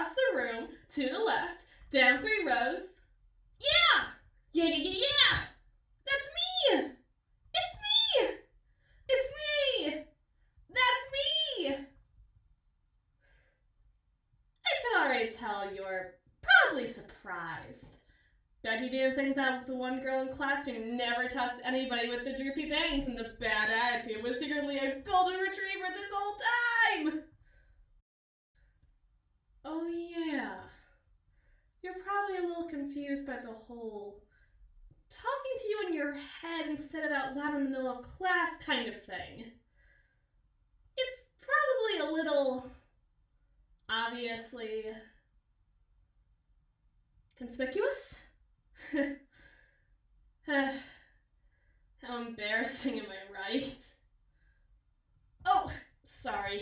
across the room, to the left, down 3 rows. Yeah! Yeah! That's me! It's me! It's me! That's me! I can already tell you're probably surprised. Bet you didn't think that the one girl in class who never touched anybody with the droopy bangs and the bad attitude was secretly a golden retriever this whole time! Oh yeah. You're probably a little confused by the whole talking to you in your head instead of out loud in the middle of class kind of thing. It's probably a little, obviously, conspicuous? How embarrassing, am I right? Oh, sorry.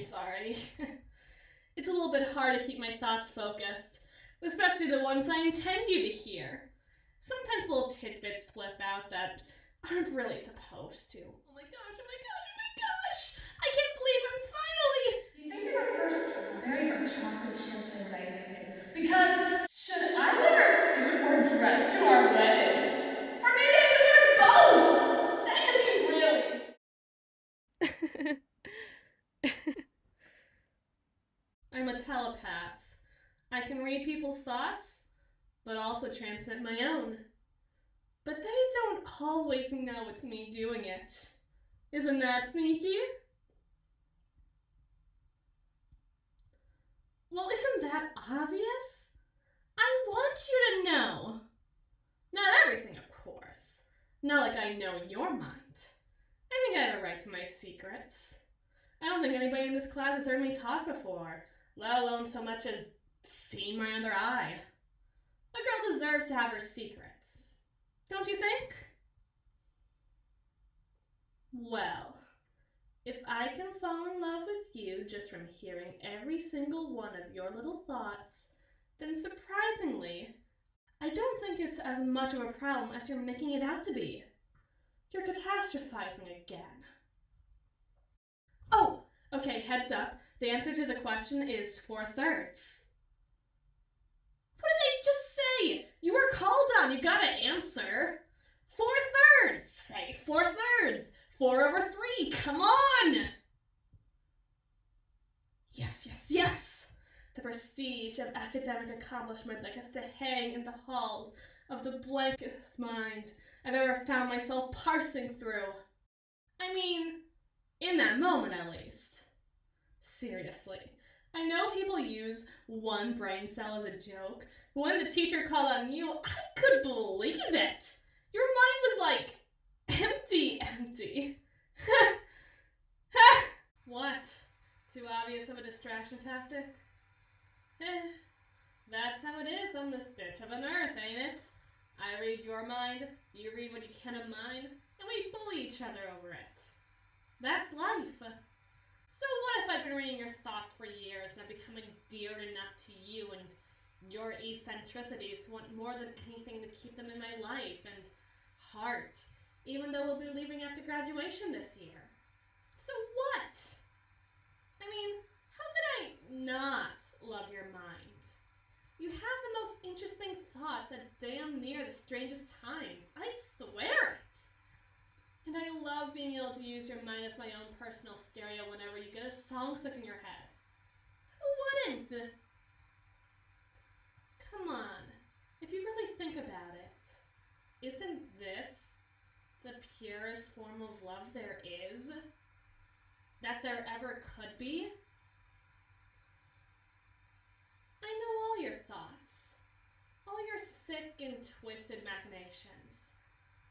It's a little bit hard to keep my thoughts focused, especially the ones I intend you to hear. Sometimes little tidbits slip out that aren't really supposed to. Oh my gosh! I can't believe I'm finally! Do you think they prefer strawberry or chocolate chip flavored ice cream? Because should I wear a suit or dress to our wedding? Or maybe I should wear both! That could be really... I'm a telepath. I can read people's thoughts, but also transmit my own. But they don't always know it's me doing it. Isn't that sneaky? Well, isn't that obvious? I want you to know. Not everything, of course. Not like I know your mind. I think I have a right to my secrets. I don't think anybody in this class has heard me talk before, let alone so much as seen my other eye. A girl deserves to have her secrets. Don't you think? Well, if I can fall in love with you just from hearing every single one of your little thoughts, then surprisingly, I don't think it's as much of a problem as you're making it out to be. You're catastrophizing again. Oh, okay, heads up. The answer to the question is 4/3. What did I just say? You were called on. You gotta answer. 4/3. Say 4/3. 4/3. Come on. Yes. The prestige of academic accomplishment that gets to hang in the halls of the blankest mind I've ever found myself parsing through. I mean, in that moment at least. Seriously, I know people use one brain cell as a joke, but when the teacher called on you, I could believe it. Your mind was like, empty. What? Too obvious of a distraction tactic? That's how it is on this bitch of an earth, ain't it? I read your mind, you read what you can of mine, and we bully each other over it. That's life. So what if I've been reading your thoughts for years and I've become endeared enough to you and your eccentricities to want more than anything to keep them in my life and heart, even though we'll be leaving after graduation this year? So what? I mean, how could I not love your mind? You have the most interesting thoughts at damn near the strangest times. I swear it. And I love being able to use your mind as my own personal stereo whenever you get a song stuck in your head. Who wouldn't? Come on, if you really think about it, isn't this the purest form of love there is? That there ever could be? I know all your thoughts, all your sick and twisted machinations.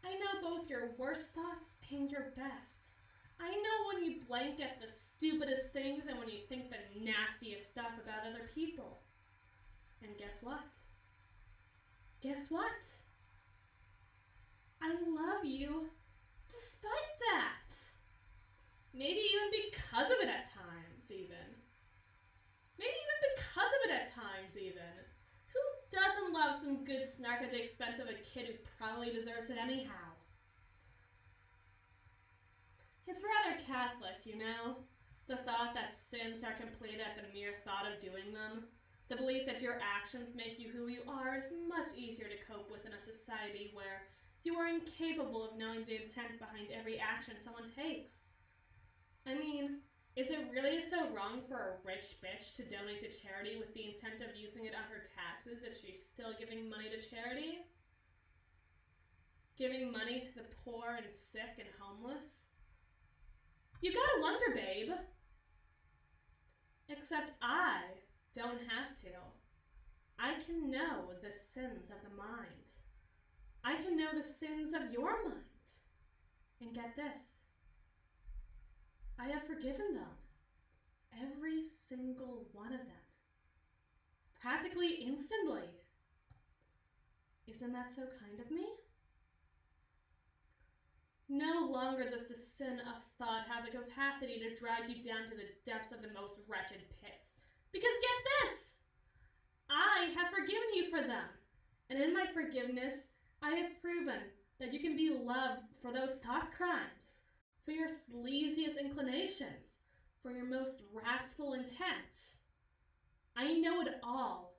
I know both your worst thoughts and your best. I know when you blank at the stupidest things and when you think the nastiest stuff about other people. And guess what? I love you despite that. Maybe even because of it at times, Who doesn't love some good snark at the expense of a kid who probably deserves it anyhow? It's rather Catholic, you know? The thought that sins are completed at the mere thought of doing them. The belief that your actions make you who you are is much easier to cope with in a society where you are incapable of knowing the intent behind every action someone takes. I mean, is it really so wrong for a rich bitch to donate to charity with the intent of using it on her taxes if she's still giving money to charity? Giving money to the poor and sick and homeless? You gotta wonder, babe. Except I don't have to. I can know the sins of the mind. I can know the sins of your mind. And get this. I have forgiven them. Every single one of them. Practically instantly. Isn't that so kind of me? No longer does the sin of thought have the capacity to drag you down to the depths of the most wretched pits. Because get this! I have forgiven you for them. And in my forgiveness, I have proven that you can be loved for those thought crimes, for your sleaziest inclinations, for your most wrathful intent. I know it all,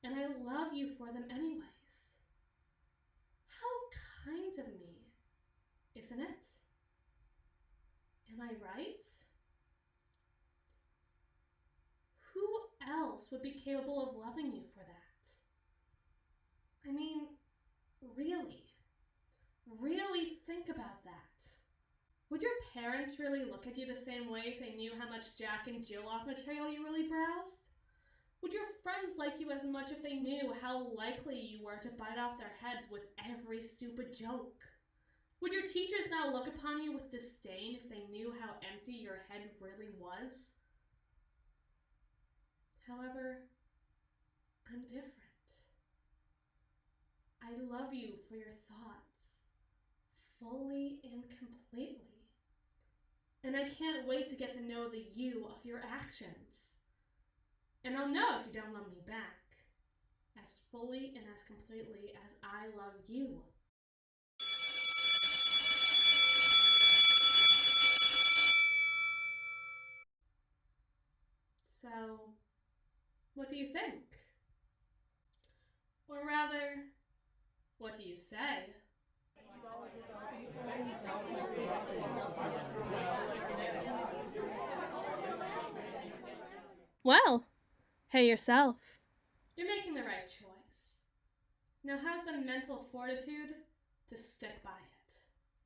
and I love you for them anyways. How kind of me, isn't it? Am I right? Who else would be capable of loving you for that? I mean, really think about that. Would your parents really look at you the same way if they knew how much Jack and Jill off material you really browsed? Would your friends like you as much if they knew how likely you were to bite off their heads with every stupid joke? Would your teachers not look upon you with disdain if they knew how empty your head really was? However, I'm different. I love you for your thoughts, fully and completely. And I can't wait to get to know the you of your actions. And I'll know if you don't love me back, as fully and as completely as I love you. So, what do you think? Or rather, what do you say? Well, hey yourself. You're making the right choice. Now have the mental fortitude to stick by it.